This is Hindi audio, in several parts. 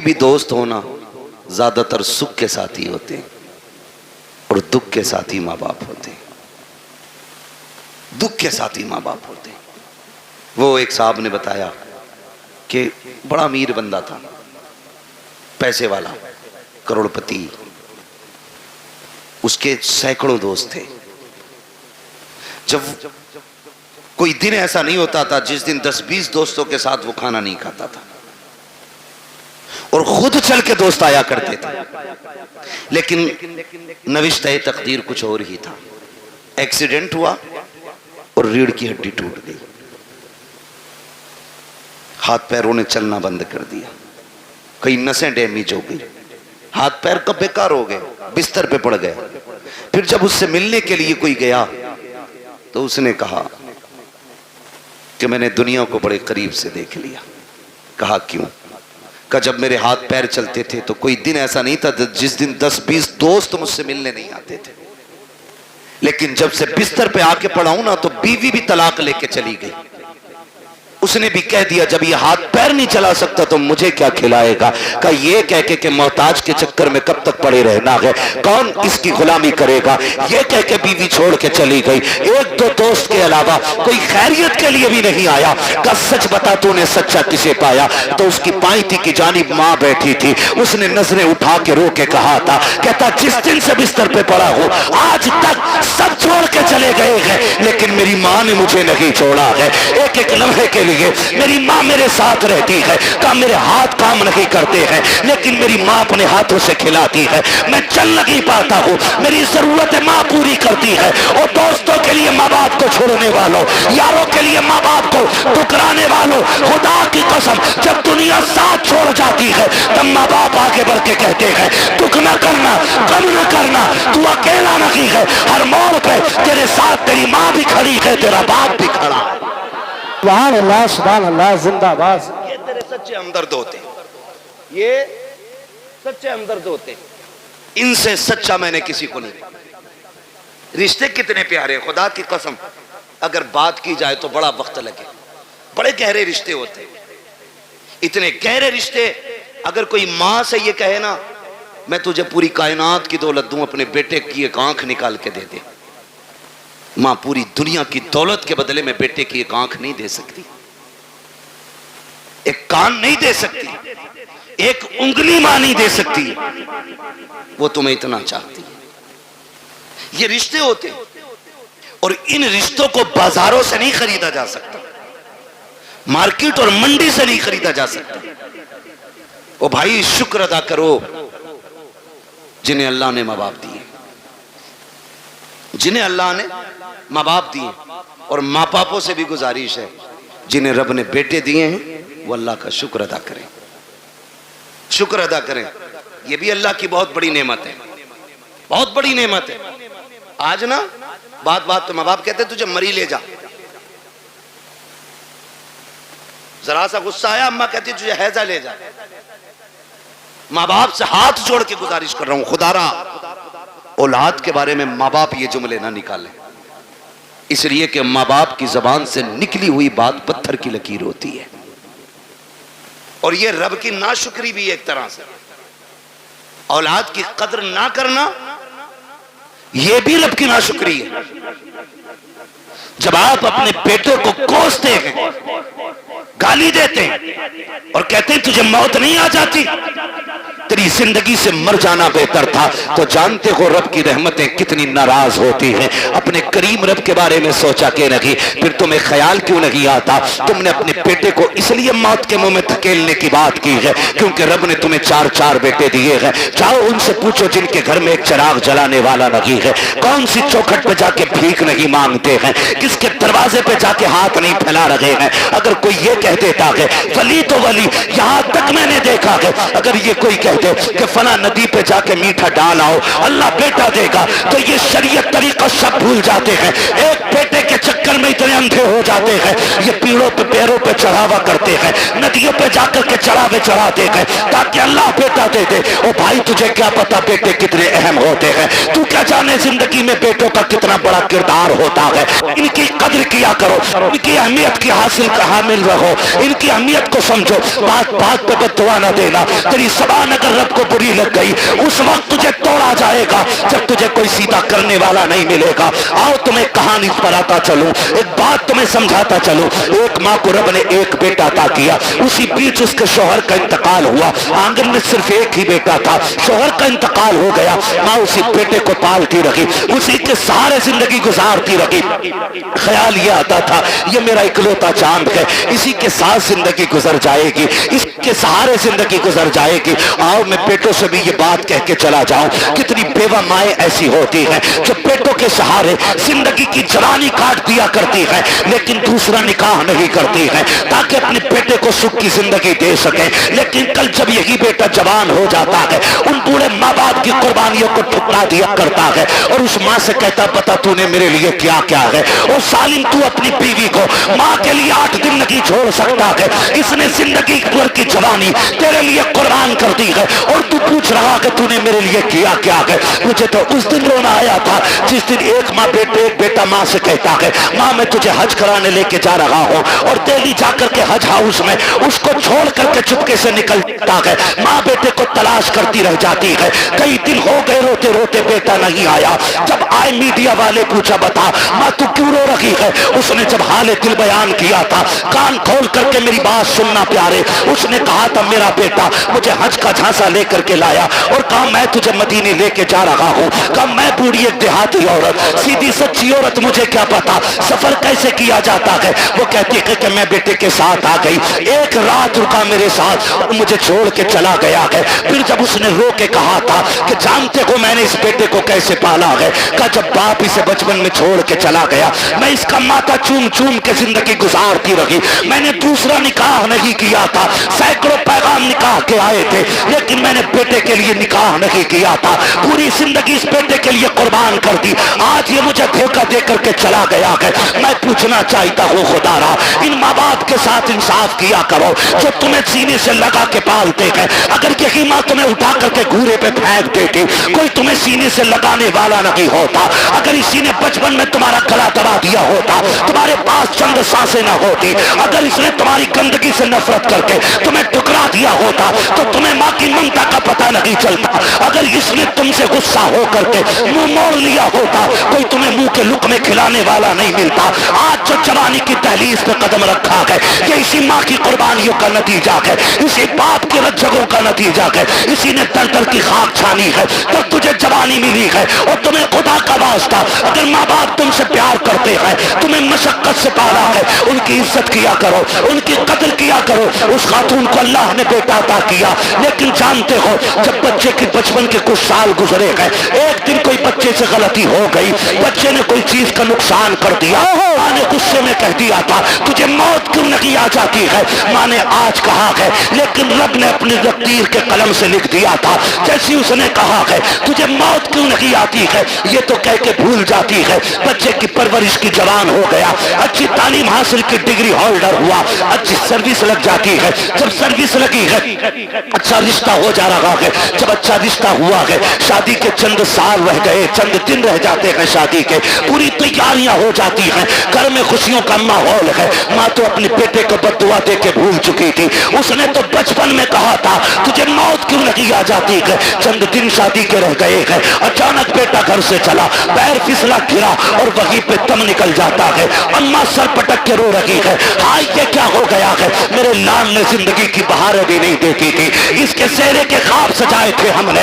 भी दोस्त होना ज्यादातर सुख के साथी होते हैं और दुख के साथी माँ बाप होते हैं। दुख के साथी माँ बाप होते हैं। वो एक साहब ने बताया कि बड़ा अमीर बंदा था, पैसे वाला, करोड़पति, उसके सैकड़ों दोस्त थे। जब कोई दिन ऐसा नहीं होता था जिस दिन 10-20 दोस्तों के साथ वो खाना नहीं खाता था, और खुद चल के दोस्त आया करते थे। लेकिन नविश्ते तकदीर कुछ और ही था। एक्सीडेंट हुआ और रीढ़ की हड्डी टूट गई, हाथ पैरों ने चलना बंद कर दिया, कई नसें डैमेज हो गई, हाथ पैर कब बेकार हो गए, बिस्तर पे पड़ गए। फिर जब उससे मिलने के लिए कोई गया तो उसने कहा कि मैंने दुनिया को बड़े करीब से देख लिया। कहा क्यों? कहा जब मेरे हाथ पैर चलते थे तो कोई दिन ऐसा नहीं था जिस दिन 10-20 दोस्त मुझसे मिलने नहीं आते थे, लेकिन जब से बिस्तर पे आके पड़ा हूं ना तो बीवी भी तलाक लेके चली गई। उसने भी कह दिया जब ये हाथ पैर नहीं चला सकता तो मुझे क्या खिलाएगा। का ये कह के कि मोहताज के चक्कर में कब तक पड़े रहना है, कौन इसकी गुलामी करेगा, ये कह के बीवी छोड़ के चली गई। एक दो दोस्त के अलावा कोई खैरियत के लिए भी नहीं आया। का सच बता तूने सच्चा किसे पाया? तो उसकी पाईती की जानिब माँ बैठी थी, उसने नजरें उठा के रो के कहा था, कहता जिस दिन से बिस्तर पे पड़ा हूँ आज तक सब छोड़ के चले गए हैं, लेकिन मेरी माँ ने मुझे नहीं छोड़ा है। एक एक लम्हे के लिए मेरी माँ मेरे साथ रहती है। का मेरे हाथ काम नहीं करते हैं लेकिन मेरी माँ अपने हाथों से खिलाती है। मैं चल नहीं पाता हूँ, मेरी जरूरतें माँ पूरी करती है। और दोस्तों के लिए माँ बाप को छोड़ने वालों, यारों के लिए माँ बाप को ठुकराने वालों, खुदा की कसम जब दुनिया साथ छोड़ जाती है तब माँ बाप आगे बढ़ के कहते हैं दुख न करना, गम न करना, तू अकेला नहीं है, हर मोड़ पे तेरे साथ तेरी माँ भी खड़ी है, तेरा बाप भी खड़ा है। सुभान अल्लाह, सुभान अल्लाह, जिंदाबाद। ये तेरे सच्चे हमदर्द होते, ये सच्चे हमदर्द होते, इनसे सच्चा मैंने किसी को नहीं। रिश्ते कितने प्यारे, खुदा की कसम अगर बात की जाए तो बड़ा वक्त लगे। बड़े गहरे रिश्ते होते, इतने गहरे रिश्ते। अगर कोई माँ से ये कहे ना मैं तुझे पूरी कायनात की दौलत दूं, अपने बेटे की एक आंख निकाल के दे दे, मां पूरी दुनिया की दौलत के बदले में बेटे की एक आंख नहीं दे सकती, एक कान नहीं दे सकती, एक उंगली मां नहीं दे सकती, वो तुम्हें इतना चाहती है। ये रिश्ते होते और इन रिश्तों को बाजारों से नहीं खरीदा जा सकता, मार्केट और मंडी से नहीं खरीदा जा सकता। ओ भाई शुक्र अदा करो जिन्हें अल्लाह ने मां बाप दिए, जिन्हें अल्लाह ने माँ बाप दिए, और माँ बापों से भी गुजारिश है जिन्हें रब ने बेटे दिए हैं वो अल्लाह का शुक्र अदा करें, शुक्र अदा करें। ये भी अल्लाह की बहुत बड़ी नेमत है, बहुत बड़ी नेमत है। आज ना बात बात तो माँ बाप कहते तुझे मरी ले जा, जरा सा गुस्सा आया अम्मा कहती तुझे हैजा ले जा। माँ बाप से हाथ जोड़ के गुजारिश कर रहा हूं, खुदारा औलाद के बारे में माँ बाप ये जुमले ना निकालें, इसलिए कि माँ बाप की जबान से निकली हुई बात पत्थर की लकीर होती है। और ये रब की नाशुक्री भी एक तरह से, औलाद की कदर ना करना ये भी रब की नाशुक्री है। जब आप अपने बेटों को कोसते हैं, गाली देते हैं और कहते हैं तुझे मौत नहीं आ जाती, तेरी जिंदगी से मर जाना बेहतर था, तो जानते हो रब की रहमतें कितनी नाराज होती हैं। अपने करीम रब के बारे में सोचा के नहीं, फिर तुम्हें ख्याल क्यों नहीं आता? तुमने अपने बेटे को इसलिए मौत के मुंह में धकेलने की बात की है क्योंकि रब ने तुम्हें 4-4 बेटे दिए हैं। जाओ उनसे पूछो जिनके घर में एक चिराग जलाने वाला नहीं है, कौन सी चौखट पे जाके भीख नहीं मांगते हैं, किसके दरवाजे पे जाके हाथ नहीं फैला रहे हैं। अगर कोई ये कह देता है वली तो वली, यहां तक मैंने देखा है, अगर ये कोई कह कहते कि फला नदी पे जाके मीठा डाल आओ, अल्लाह बेटा देगा, तो ये शरीयत तरीका सब भूल जाते हैं। एक बेटे के चक्कर में इतने अंधे हो जाते हैं, ये पीड़ों पे पैरों पे चढ़ावा करते हैं, नदियों पे जाकर के चढ़ावे चढ़ाते हैं ताकि अल्लाह बेटा दे दे। ओ भाई तुझे क्या पता बेटे कितने अहम होते हैं, तू क्या जाने जिंदगी में बेटों का कितना बड़ा किरदार होता है। इनकी कदर किया करो, इनकी अहमियत की हामिल रहो, इनकी अहमियत को समझो। बात बात पे बद्दुआ ना देना, तेरी ज़बान अगर रब को बुरी लग गई उस वक्त तुझे तोड़ा जाएगा जब तुझे कोई सीधा करने वाला नहीं मिलेगा। आओ तुम्हें कहानी बताता चलूं, एक बात तुम्हें समझाता चलूं। एक माँ को रब ने एक बेटा अता किया, उसी बीच उसके शोहर का इंतकाल हुआ। आंगन में सिर्फ एक ही बेटा था, शोहर का इंतकाल हो गया। माँ उसी बेटे को पालती रही, उसी के सहारे जिंदगी गुजारती रही। ख्याल ये आता था ये मेरा इकलौता चांद है, इसी के साथ जिंदगी गुजर जाएगी, इसके सहारे जिंदगी गुजर जाएगी। आओ मैं बेटों से भी ये बात कह के चला जाऊं, कितनी बेवा माएँ ऐसी होती हैं जो बेटों के सहारे जिंदगी की जवानी काट दिया करती है लेकिन दूसरा निकाह नहीं करती है ताकि अपने बेटे को सुख की जिंदगी दे सके। लेकिन कल जब यही बेटा जवान हो जाता है उन बूढ़े माँ बाप की कुर्बानियों को ठुकरा दिया करता है और उस माँ से कहता बता तूने मेरे लिए क्या क्या है। और सालिम तू अपनी बीवी को माँ के लिए 8 दिन नहीं छोड़ सकता है, इसने जिंदगी भर की जवानी तेरे लिए कुर्बान कर दी है और तू पूछ रहा कि तूने मेरे लिए किया क्या है। मुझे तो उस दिन रोना आया था जिस दिन एक बेटा माँ से कहता है माँ मैं तुझे हज कराने लेके जा रहा हूँ, और दिल्ली जाकर के हज हाउस में उसको छोड़ करके चुपके से निकलता है। माँ बेटे को तलाश करती रह जाती है, कई दिन हो गए रोते रोते बेटा नहीं आया। जब आए मीडिया वाले पूछा बता माँ तू क्यों रो रही है, उसने जब हाले दिल बयान किया था कान खोल करके मेरी बात सुनना प्यारे, उसने कहा था मेरा बेटा मुझे हज का झांसा लेकर के लाया और कहा मैं तुझे मदीने लेके जा रहा हूँ। कहा मैं बूढ़ी एक देहाती औरत सीधी सच्ची औरत मुझे क्या पता सफर कैसे किया जाता है। वो कहती है कि मैं बेटे के साथ आ गई, एक रात रुका मेरे साथ और मुझे छोड़ के चला गया है। फिर जब उसने रो के कहा था कि जानते हो मैंने इस बेटे को कैसे पाला है, कहा जब बाप इसे बचपन में छोड़ के चला गया मैं इसका माथा चूम चूम के जिंदगी गुजारती रही, मैंने दूसरा निकाह नहीं किया था। सैकड़ों पैगाम निकाह के आए थे लेकिन मैंने बेटे के लिए निकाह नहीं किया था, पूरी जिंदगी इस बेटे के लिए कुर्बान कर दी। आज ये मुझे धोखा दे करके चला गया है। मैं पूछना चाहता हूँ खुदारा इन माँ बाप के साथ इंसाफ किया करो जो तुम्हें सीने से लगा के पालते हैं। अगर यही माँ तुम्हें उठा करके घूरे पे फेंक देती कोई तुम्हें सीने से लगाने वाला नहीं होता। अगर इसी ने बचपन में तुम्हारा गला दबा दिया होता, तुम्हारे पास चंद सांसें न होती, अगर इसने तुम्हारी गंदगी से नफरत करके तुम्हें ठुकरा दिया होता तो तुम्हें माँ की ममता का पता नहीं चलता। अगर इसने तुमसे गुस्सा हो करके मुंह मोड़ लिया होता कोई तुम्हें मुंह के लुकमे खिलाने वाला नहीं मिलता। आज जो जवानी की दहलीज पे कदम रखा है ये इसी माँ की कुर्बानियों का नतीजा है, इसी बाप के रज्जगों का नतीजा है, इसी ने दर दर की खाक छानी है तो तुझे जवानी मिली है। और तुम्हें खुदा का वास्ता अगर माँ बाप तुमसे प्यार करते हैं तुम्हें मशक्कत से पाला है उनकी इज्जत किया करो, उनकी कदर किया करो। उस खातून को अल्लाह ने बेटा अता किया लेकिन जानते हो जब बच्चे के बचपन के कुछ साल गुजरे गए एक दिन कोई बच्चे से गलती हो गई, बच्चे ने कोई चीज का नुकसान कर दिया, माँ ने गुस्से में कह दिया था तुझे मौत क्यों नहीं आ जाती है। माँ ने आज कहा है लेकिन रब ने अपनी तकदीर के कलम से लिख दिया था जैसी उसने कहा है तुझे मौत क्यों नहीं आती है ये तो कह के भूल जाती है। बच्चे की परवरिश की जवान हो गया, अच्छी तालीम हासिल की डिग्री होल्डर हुआ, अच्छी सर्विस लग जाती है, जब सर्विस लगी है अच्छा रिश्ता हो जा रहा है, जब अच्छा रिश्ता हुआ है शादी के चंद साल रह गए, चंद दिन रह जाते हैं शादी के, पूरी तैयारियां हो जाती हैं, घर में खुशियों का माहौल है। माँ तो अपने बेटे को बद्दुआ दे के भूल चुकी थी, उसने तो बचपन में कहा था तुझे मौत क्यों नहीं आ जाती है। चंद दिन शादी के रह गए हैं, अचानक बेटा घर से चला, पैर फिसला गिरा और वहीं पे दम निकल जाता है। अम्मा सर पटक के रो रही है हाय ये क्या हो गया है, मेरे लाल ने जिंदगी की बहारें भी नहीं देखी थी, इसके सेहरे के ख्वाब सजाए थे हमने,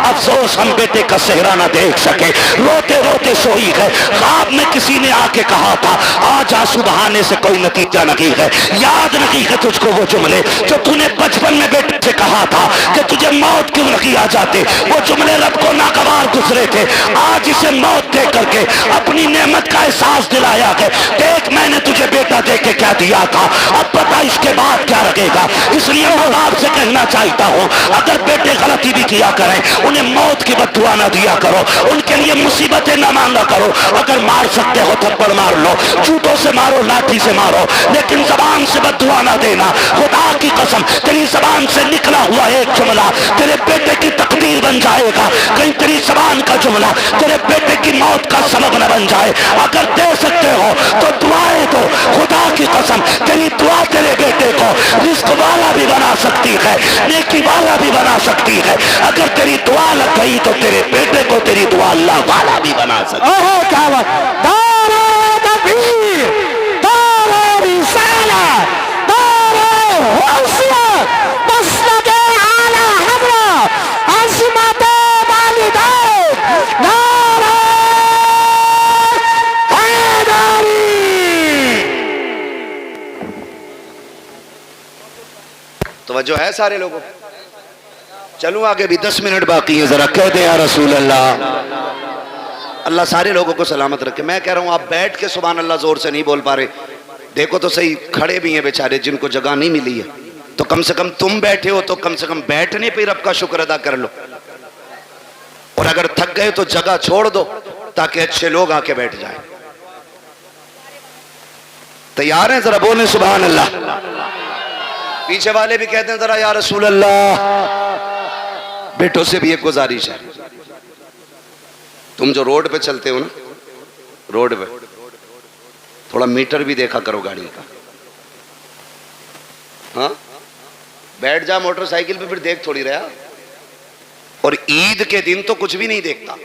अफसोस हम बेटे का सेहरा ना देख सके। रोते रोते सोई है, ख्वाब में किसी ने आके कहा था आज आंसू बहाने से कोई नतीजा नहीं है। याद नहीं है तुझको वो जुमले जो तूने बचपन में बेटे से कहा था कि तुझे मौत क्यों न किया जाते। वो जुमले रब को नागवार गुजरे थे, आज इसे मौत दे करके अपनी नेमत का एहसास दिलाया है। देख मैंने तुझे बेटा दे के क्या दिया था, अब पता इसके बाद क्या लगेगा। इसलिए मैं आपसे कहना चाहता हूँ, अगर बेटे गलती भी किया करें, उन्हें मौत की बद्दुआ ना दिया करो, उनके लिए मुसीबतें ना मांगा करो। अगर मार सकते हो थप्पड़ मार लो, जूतों से मारो, लाठी से मारो, लेकिन जबान से बद्दुआ ना देना। खुदा की कसम, तेरी जबान से निकला हुआ एक जुमला तेरे बेटे की तकदीर बन जाएगा। कहीं तेरी जबान का जुमला तेरे बेटे की मौत का सबब न बन जाए। अगर दे सकते हो तो दुआएं दो। खुदा की कसम, तेरी दुआ तेरे बेटे को रिस्क वाला भी बना सकती है, नेकी वाला भी बना सकती है। अगर तेरी दुआ लग गई तो तेरे बेटे को तेरी दुआ अल्लाह वाला भी बना सकती है। ओहो क्या बात, दारे तकबीर, दारे रिसाला, दारे हुसियत, मसलके आला हमरा, अज़मत वालिदैन, नारे हैदरी। तवज्जो है सारे लोगों? चलूं आगे, भी 10 मिनट बाकी है, जरा कह दे या रसूल अल्लाह। अल्लाह सारे लोगों को सलामत रखे। मैं कह रहा हूं आप बैठ के सुभान अल्लाह जोर से नहीं बोल पा रहे, देखो तो सही, खड़े भी हैं बेचारे जिनको जगह नहीं मिली है, तो कम से कम तुम बैठे हो तो कम से कम बैठने पे रब का शुक्र अदा कर लो। और अगर थक गए तो जगह छोड़ दो ताकि अच्छे लोग आके बैठ जाए। तैयार हैं? जरा बोले सुभान अल्लाह। पीछे वाले भी कहते हैं जरा या रसूल अल्लाह। बेटों से भी एक गुजारिश है, तुम जो रोड पे चलते हो ना, रोड पे थोड़ा मीटर भी देखा करो गाड़ी का। हाँ, बैठ जा मोटरसाइकिल पे, फिर देख थोड़ी रहा। और ईद के दिन तो कुछ भी नहीं देखता।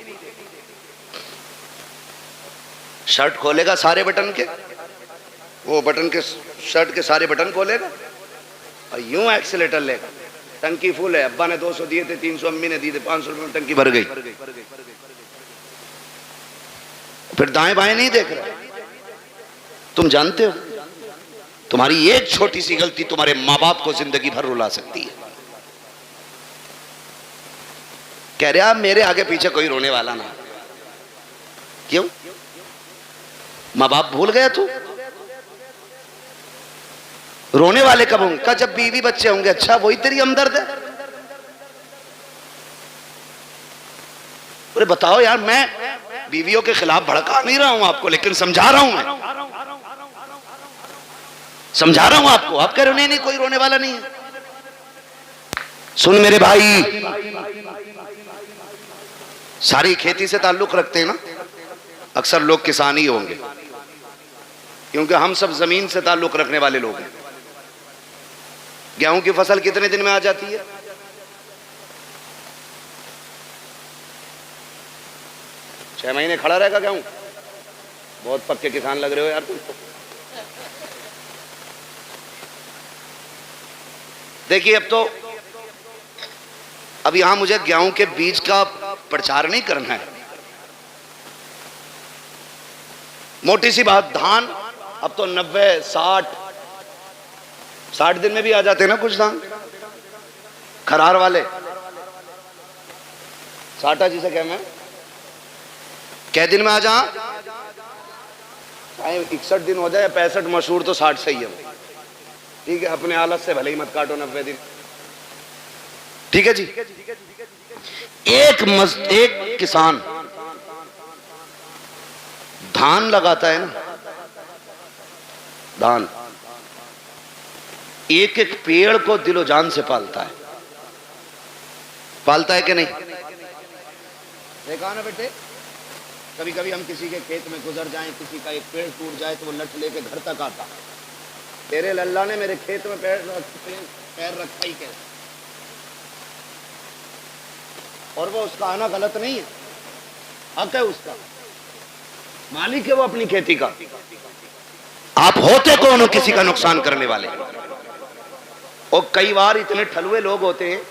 शर्ट खोलेगा सारे बटन के, वो बटन के शर्ट के सारे बटन खोलेगा और यूं एक्सीलेटर लेगा। टंकी फुल है, अब्बा ने 200 दिए थे, 300 अम्मी ने दिए थे, 500 रुपए में टंकी भर गई। फिर दाएं बाएं नहीं देख रहा। तुम जानते हो तुम्हारी एक छोटी सी गलती तुम्हारे माँ बाप को जिंदगी भर रुला सकती है। कह रहे आप मेरे आगे पीछे कोई रोने वाला ना। क्यों? माँ बाप भूल गया तू? रोने वाले कब होंगे? का जब बीवी बच्चे होंगे। अच्छा, वही तेरी हमदर्द है? अरे बताओ यार, मैं बीवियों के खिलाफ भड़का नहीं रहा हूं आपको, लेकिन समझा रहा हूं। मैं समझा रहा हूं आपको। आप कह रहे हो नहीं नहीं कोई रोने वाला नहीं है। सुन मेरे भाई, सारी खेती से ताल्लुक रखते हैं ना, अक्सर लोग किसान ही होंगे, क्योंकि हम सब जमीन से ताल्लुक रखने वाले लोग हैं। गेहूं की फसल कितने दिन में आ जाती है? छह महीने खड़ा रहेगा गेहूं। बहुत पक्के किसान लग रहे हो यार तुम। देखिए अब यहां मुझे गेहूं के बीज का प्रचार नहीं करना है। मोटी सी बात, धान अब तो 90, 60 दिन में भी आ जाते हैं ना कुछ धान, खरार वाले। साटा जिसे कहना है, कै दिन में आ जा? 61 दिन हो जाए या 65, मशहूर तो 60 सही है। ठीक है, अपने हालत से भले ही मत काटो 90 दिन। ठीक है जी। एक किसान धान लगाता है ना, धान एक एक पेड़ को दिलो जान से पालता है। पालता है कि नहीं? देखा ना बेटे, कभी कभी हम किसी के खेत में गुजर जाएं, किसी का एक पेड़ टूट जाए तो वो लट लेके घर तक आता। तेरे लल्ला ने मेरे खेत में पैर रखा ही कैसे? और वो उसका आना गलत नहीं है, हक है उसका, मालिक है वो अपनी खेती का। आप होते कौन हो किसी का नुकसान करने वाले? और कई बार इतने ठलुए लोग होते हैं,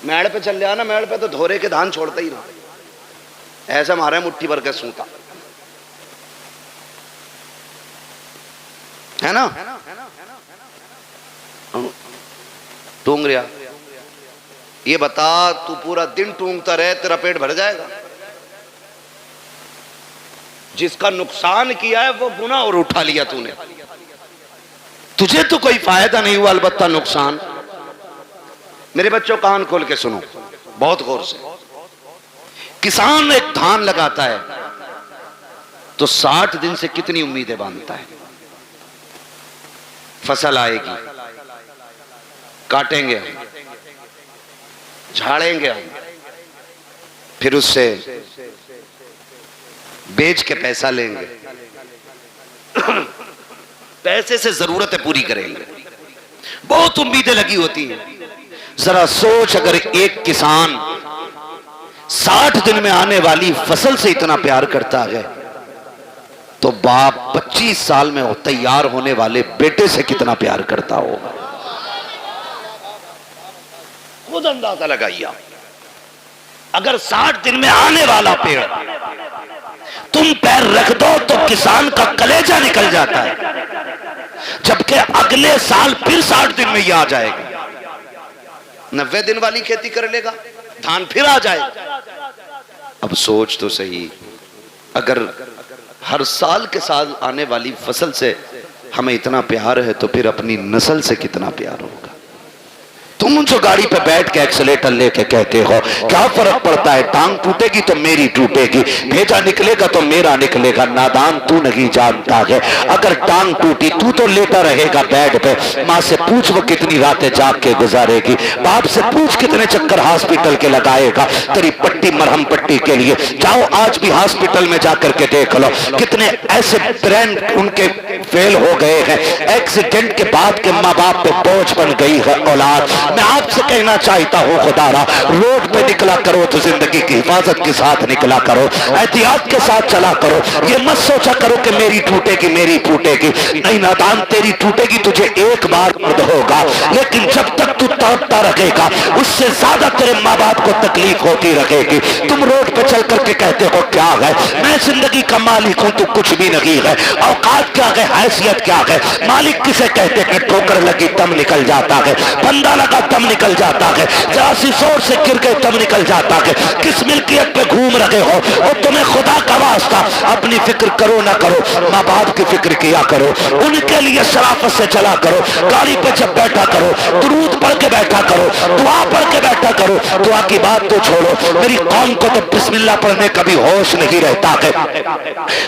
मेड़ पे चल जाना, मेड़ पे तो धोरे के धान छोड़ता ही ना, ऐसा मारे मुट्ठी भर के सूता है ना, टोंगरिया ये बता, तू पूरा दिन टूंगता रहे, तेरा पेट भर जाएगा? जिसका नुकसान किया है वो गुनाह और उठा लिया तूने। तुझे तो कोई फायदा नहीं हुआ, अलबत्ता नुकसान। मेरे बच्चों कान खोल के सुनो बहुत गौर से। किसान एक धान लगाता है तो 60 दिन से कितनी उम्मीदें बांधता है। फसल आएगी, काटेंगे हम, झाड़ेंगे हम, फिर उससे बेच के पैसा लेंगे, पैसे से जरूरतें पूरी करेंगे, बहुत उम्मीदें लगी होती हैं। जरा सोच, अगर एक किसान 60 दिन में आने वाली फसल से इतना प्यार करता है तो बाप 25 साल में तैयार होने वाले बेटे से कितना प्यार करता होगा। खुद अंदाजा लगाइए आप। अगर 60 दिन में आने वाला पेड़ तुम पैर रख दो तो किसान का कलेजा निकल जाता है, जबकि अगले साल फिर 60 दिन में ये आ जाएगा। 90 दिन वाली खेती कर लेगा, धान फिर आ जाएगा। अब सोच तो सही, अगर हर साल के साल आने वाली फसल से हमें इतना प्यार है तो फिर अपनी नस्ल से कितना प्यार होगा। तुम जो गाड़ी पे बैठ के एक्सीलेटर लेके कहते हो क्या फर्क पड़ता है, टांग टूटेगी तो मेरी टूटेगी, भेजा निकलेगा तो मेरा निकलेगा। नादान तू नहीं जानता है, अगर टांग टूटी तू तो लेटा रहेगा बेड पे। माँ से पूछ वो कितनी रातें जाग के गुजारेगी, बाप से पूछ कितने चक्कर हॉस्पिटल के लगाएगा तेरी पट्टी मरहम पट्टी के लिए। जाओ आज भी हॉस्पिटल में जाकर के देख लो कितने ऐसे ब्रेन उनके फेल हो गए हैं, एक्सीडेंट के बाद के माँ बाप पे बोझ बन गई है औलाद। मैं आपसे कहना चाहता हूँ खुदारा, रोड पे निकला करो तो जिंदगी की हिफाजत के साथ निकला करो, एहतियात के साथ चला करो। ये मत सोचा करो कि मेरी टूटेगी मेरी टूटेगी, नहीं नादान, तेरी टूटेगी तुझे एक बार दर्द होगा, लेकिन जब तक तू तड़पता रहेगा उससे ज्यादा तेरे माँ बाप को तकलीफ होती रहेगी। तुम रोड पे चल करके कहते हो क्या है, मैं जिंदगी का मालिक हूँ, तू कुछ भी नहीं है। औकात क्या है, हैसियत क्या है, मालिक किसे कहते हैं? ठोकर लगी तब निकल जाता है, बंदा लगा तब निकल जाता है, जरा सी जोर से गिर गए तब निकल जाता है। किस मिल्कियत पे घूम रहे हो, और तुम्हें खुदा का वास्ता अपनी फिक्र करो ना करो, माँ बाप की फिक्र किया करो, उनके लिए शराफत से चला करो। गाड़ी पे जब बैठा करो दुरूद पढ़ के बैठा करो, दुआ पढ़ के बैठा करो। दुआ की बात तो छोड़ो, मेरी कौम को तो बिस्मिल्लाह पढ़ने का भी होश नहीं रहता है।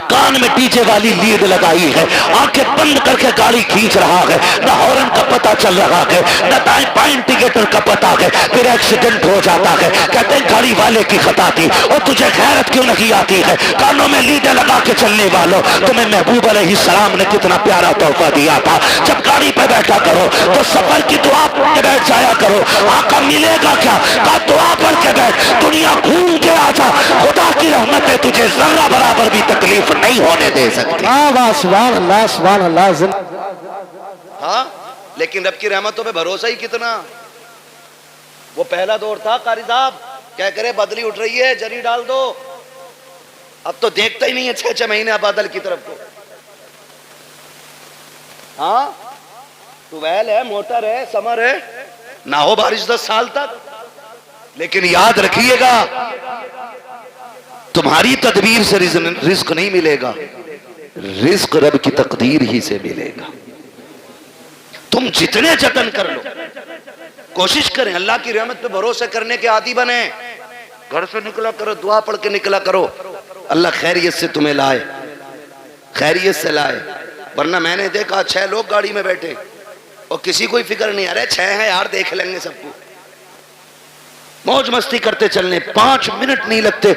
कान में डीजे वाली लीड लगाई है, आंखें बंद करके गाड़ी खींच रहा है, न हॉर्न का पता चल रहा है, न दाएं बाएं इंडिकेटर का पता है, फिर एक्सीडेंट हो जाता है। कहते हैं गाड़ी वाले की खता थी, और तुझे खैरत क्यों नहीं आती है? कानों में लीडे लगा के चलने वालों, तुम्हें महबूब अलैहिस्सलाम ने कितना प्यारा तोहफा दिया था। जब गाड़ी पे बैठा करो तो सफर की दुआ पढ़ के बैठ जाया करो। आका मिलेगा क्या? का दुआ पढ़ के बैठ, दुनिया घूम के आ जा, खुदा की रहमत है तुझे जर्रा बराबर भी तकलीफ नहीं होने दे सकती। सुभान अल्लाह सुभान अल्लाह। हाँ, लेकिन रब की रहमतों पे भरोसा ही कितना। वो पहला दौर था, कारी साहब क्या करे, बदली उठ रही है जरी डाल दो, अब तो देखता ही नहीं है 6-6 महीने बादल की तरफ को। हाँ, ट्यूबवेल है, मोटर है, समर है, ना हो बारिश 10 साल तक। लेकिन याद रखिएगा तुम्हारी तदबीर से रिस्क नहीं मिलेगा, रिस्क रब की तकदीर ही से मिलेगा। तुम जितने जतन कर लो, कोशिश करें अल्लाह की रहमत पे भरोसा करने के आदी बने। घर से निकला करो, दुआ पढ़ के निकला करो, अल्लाह खैरियत से तुम्हें लाए, खैरियत से लाए। वरना मैंने देखा 6 लोग गाड़ी में बैठे और किसी को फिक्र नहीं, अरे 6 हैं यार देख लेंगे सबको, मौज मस्ती करते चलने 5 मिनट नहीं लगते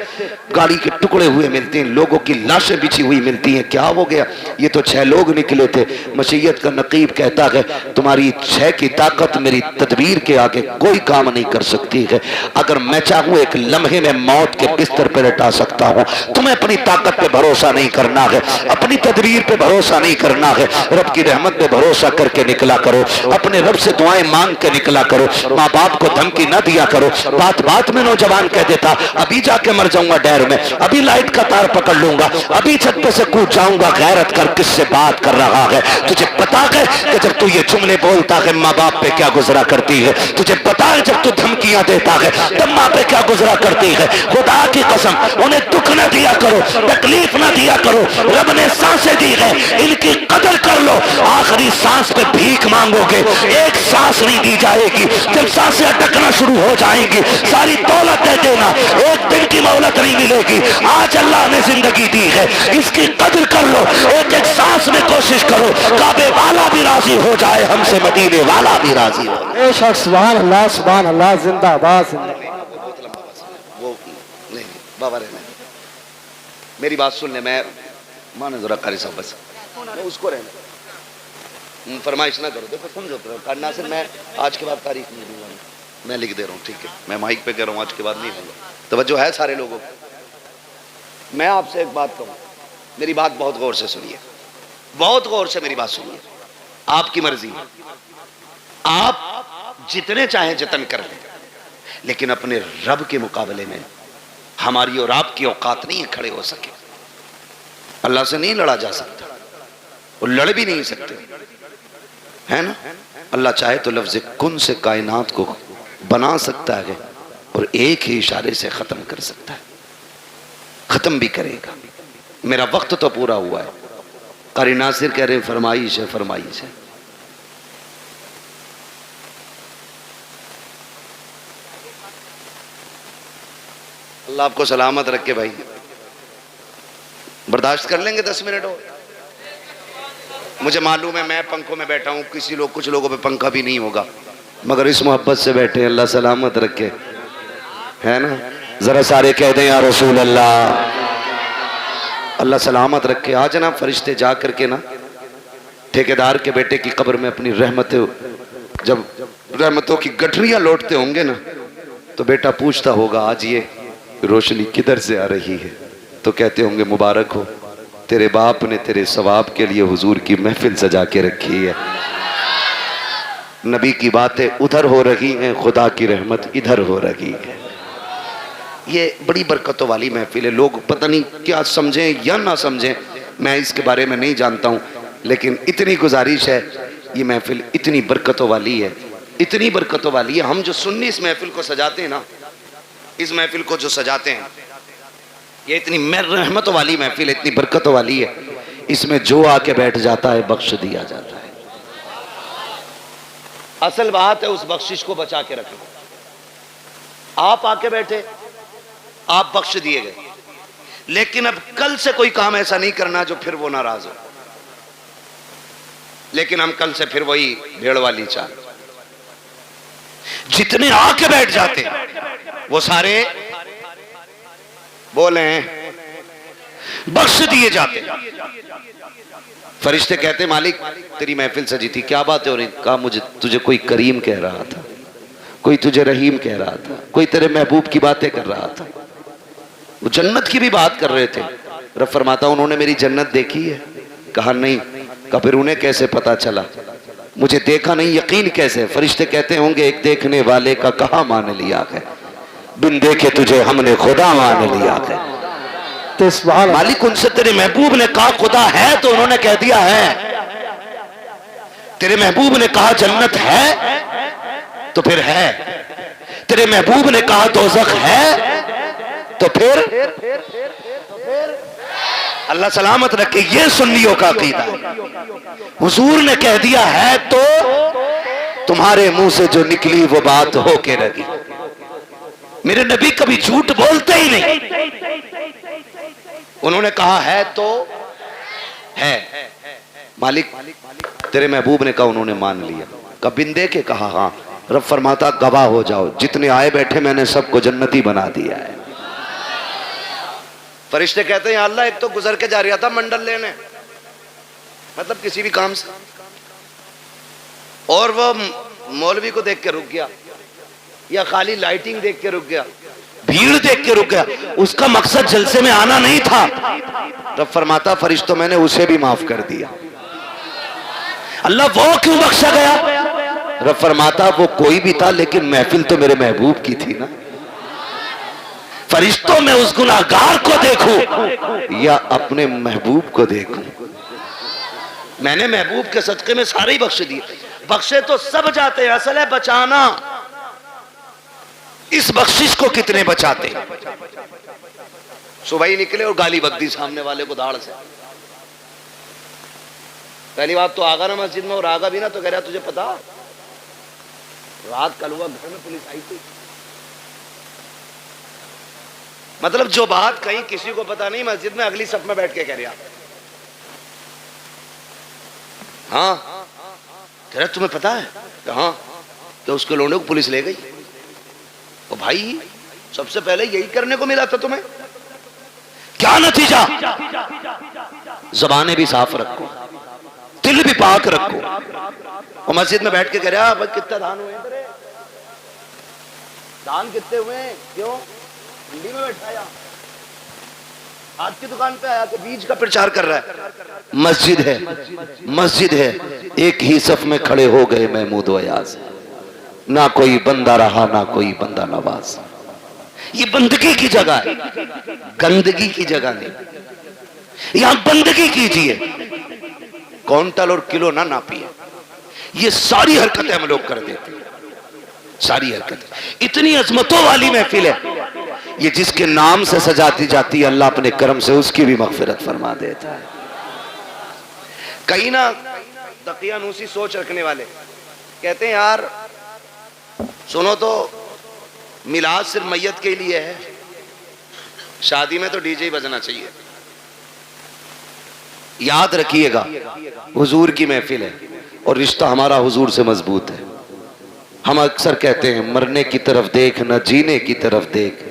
गाड़ी के टुकड़े हुए मिलते हैं, लोगों की लाशें बिछी हुई मिलती हैं। क्या हो गया? ये तो 6 लोग निकले थे। मशीयत का नकीब कहता है तुम्हारी 6 की ताकत मेरी तदबीर के आगे कोई काम नहीं कर सकती है। अगर मैं चाहूँ एक लम्हे में मौत के बिस्तर पर लटा सकता हूँ। तुम्हें अपनी ताकत पे भरोसा नहीं करना है, अपनी तदबीर पे भरोसा नहीं करना है, रब की रहमत पे भरोसा करके निकला करो, अपने रब से दुआएं मांग के निकला करो, माँ बाप को धमकी न दिया करो। बात बात में नौजवान कह देता अभी जाके मर जाऊंगा डर में, अभी लाइट का तार पकड़ लूंगा, अभी छत पे से कूद जाऊंगा, गैरत कर किससे बात कर रहा है? तुझे पता है कि जब तू ये जुमले बोलता है माँ बाप पे क्या गुजरा करती है? तुझे पता है जब तू धमकियां देता है तब माँ पे क्या गुजरा करती है? खुदा की कसम उन्हें दुख न दिया करो, तकलीफ न दिया करो। रब ने सांसें दी है, इनकी कदर कर लो। आखिरी सांस पे भीख मांगोगे, एक सांस नहीं दी जाएगी। जब सांसें अटकना शुरू हो जाएंगी सारी दौलत दे देना, एक दिन की मोहलत नहीं मिलेगी। आज अल्लाह ने जिंदगी दी है, इसकी कदर कर लो। एक एक सांस में कोशिश करो काबे वाला भी राजी हो जाए, हमसे मदीने वाला भी राजी हो। बेशक सुभान अल्लाह जिंदाबाद वो नहीं बाबा रहने, मेरी बात सुन ले। मैं माने जरा कारी साहब बस मैं उसको रहने फरमाइश ना करो। देखो समझो करना से मैं आज के बाद तारीख नहीं दूंगा, मैं लिख दे रहा हूँ, ठीक है? मैं माइक पे कह रहा हूँ, आज के बाद नहीं दूंगा। तवज्जो है सारे लोगों को? मैं आपसे एक बात कहूँ, मेरी बात बहुत गौर से सुनिए, बहुत गौर से मेरी बात सुनिए। आपकी मर्जी है, आप जितने चाहें जतन कर लें, लेकिन अपने रब के मुकाबले में हमारी और आपकी औकात नहीं है खड़े हो सके। अल्लाह से नहीं लड़ा जा सकता, वो लड़ भी नहीं सकते, है ना? अल्लाह चाहे तो लफ्ज़ कुन से कायनात को बना सकता है और एक ही इशारे से खत्म कर सकता है, खत्म भी करेगा। मेरा वक्त तो पूरा हुआ है। कारी नासिर कह रहे फरमाइश है, फरमाइश है। अल्लाह आपको सलामत रखे भाई, बर्दाश्त कर लेंगे 10 मिनट और? मुझे मालूम है मैं पंखों में बैठा हूँ, कुछ लोगों पे पंखा भी नहीं होगा, मगर इस मोहब्बत से बैठे। अल्लाह सलामत रखे, है ना? जरा सारे कह दें या रसूल अल्लाह। अल्लाह सलामत रखे। आज ना फरिश्ते जा करके ना ठेकेदार के बेटे की कब्र में अपनी रहमतें, जब रहमतों की गठरियां लौटते होंगे ना, तो बेटा पूछता होगा आज ये रोशनी किधर से आ रही है? तो कहते होंगे मुबारक हो, तेरे बाप ने तेरे सवाब के लिए हुजूर की महफिल सजा के रखी है। नबी की बातें उधर हो रही हैं, खुदा की रहमत इधर हो रही है। ये बड़ी बरकतों वाली महफिल है। लोग पता नहीं क्या समझें या ना समझें, मैं इसके बारे में नहीं जानता हूँ, लेकिन इतनी गुजारिश है, ये महफिल इतनी बरकतों वाली है, इतनी बरकतों वाली है। हम जो सुन्नी इस महफिल को सजाते हैं ना, इस महफिल को जो सजाते हैं, ये इतनी रहमतों वाली महफिल है, इतनी बरकतों वाली है। इसमें जो आके बैठ जाता है बख्श दिया जाता है। असल बात है उस बख्शिश को बचा के रखो। आप आके बैठे, आप बख्श दिए गए, लेकिन अब कल से कोई काम ऐसा नहीं करना जो फिर वो नाराज हो। लेकिन हम कल से फिर वही भेड़ वाली चाल, जितने आके बैठ जाते वो सारे बोले बख्श दिए जाते। फरिश्ते कहते मालिक तेरी महफिल सजी थी, क्या बात है हो रही? कहा मुझे तुझे कोई करीम कह रहा था, कोई तुझे रहीम कह रहा था, कोई तेरे महबूब की बातें कर रहा था। वो जन्नत की भी बात कर रहे थे। रब फरमाता उन्होंने मेरी जन्नत देखी है? कहा नहीं। कहा फिर उन्हें कैसे पता चला? मुझे देखा नहीं, यकीन कैसे? फरिश्ते कहते होंगे एक देखने वाले का कहा मान लिया है, बिन देखे तुझे हमने खुदा मान लिया है। मालिक उनसे तेरे महबूब ने कहा खुदा है, तो उन्होंने कह दिया है। तेरे महबूब ने कहा जन्नत है, तो फिर है। तेरे महबूब ने कहा दोज़ख है, तो फिर अल्लाह सलामत रखे। ये सुन्नियों का अकीदा है। हुजूर ने कह दिया है तो तुम्हारे मुंह से जो निकली वो बात होके रही। मेरे नबी कभी झूठ बोलते ही नहीं। उन्होंने कहा है तो है। मालिक तेरे महबूब ने कहा, उन्होंने मान लिया। कबिन दे के कहा हाँ। रब फरमाता गवाह हो जाओ, जितने आए बैठे मैंने सबको जन्नती बना दिया है। फरिश्ते कहते हैं अल्लाह एक तो गुजर के जा रहा था मंडल लेने, मतलब किसी भी काम से, और वो मौलवी को देख के रुक गया, या खाली लाइटिंग देख के रुक गया, भीड़ देख के रुक गया। उसका मकसद जलसे में आना नहीं था। रब फरमाता फरिश्तों मैंने उसे भी माफ कर दिया। अल्लाह वो क्यों बख्शा गया? रब फरमाता वो कोई भी था, लेकिन महफिल तो मेरे महबूब की थी ना। फरिश्तों में उस गुनाहगार को देखूं या अपने महबूब को देखूं। मैंने महबूब के सदके में सारे ही बख्श दिए। बख्शे तो सब जाते हैं, असल है बचाना। इस बख्शिश को कितने बचाते? सुबह ही निकले और गाली बक दी सामने वाले को दाढ़ से। पहली बात तो आगा ना मस्जिद में, और आगा भी ना तो कह रहा तुझे पता रात कल हुआ घर में पुलिस आई थी। मतलब जो बात कहीं किसी को पता नहीं, मस्जिद में अगली सफ में बैठ के कह रहा। हाँ कह रहा तुम्हें पता है? हाँ क्या उसके लोंडे को पुलिस ले गई? ओ भाई सबसे पहले यही करने को मिला था तुम्हें। क्या नतीजा? ज़बानें भी साफ रखो, दिल भी पाक रखो। और मस्जिद में बैठ के कह रहा भाई कितना दान हुए तेरे? दान कितने हुए? क्यों मंडी में बैठाया, आज की दुकान पे आया कि बीज का प्रचार कर रहा है। मस्जिद है, मस्जिद है, एक ही सफ में खड़े हो गए महमूद व याज। ना कोई बंदा रहा ना कोई बंदा नवाज। ये बंदगी की जगह है, गंदगी की जगह नहीं। यहां बंदगी कीजिए, क्विंटल और किलो ना नापिए। ये सारी हरकतें हम लोग कर देते हैं, सारी हरकतें। इतनी अजमतों वाली महफिल है ये, जिसके नाम से सजाती जाती है अल्लाह अपने करम से उसकी भी मगफिरत फरमा देता है। कहीं ना दकियानूसी सोच रखने वाले कहते हैं यार सुनो तो मिलाद सिर्फ मैयत के लिए है, शादी में तो डीजे ही बजना चाहिए। याद रखिएगा हुजूर की महफिल है और रिश्ता हमारा हुजूर से मजबूत है। हम अक्सर कहते हैं मरने की तरफ देख न जीने की तरफ देख,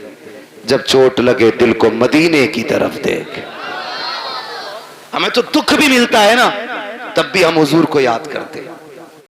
जब चोट लगे दिल को मदीने की तरफ देख। हमें तो दुख भी मिलता है ना, तब भी हम हुजूर को याद करते हैं।